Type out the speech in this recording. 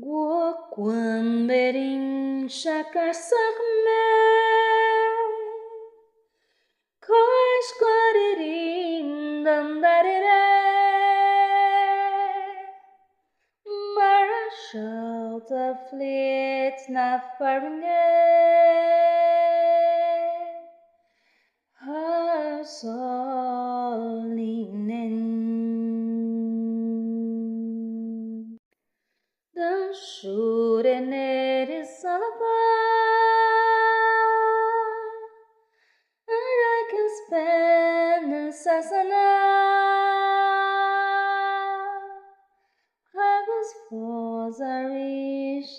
Guakwambering shakasakme Kosh kwariring damdarire Marshall the fleet na farnge Hasolinen Den sjuren är salva And I can spend in sasana I was for the rich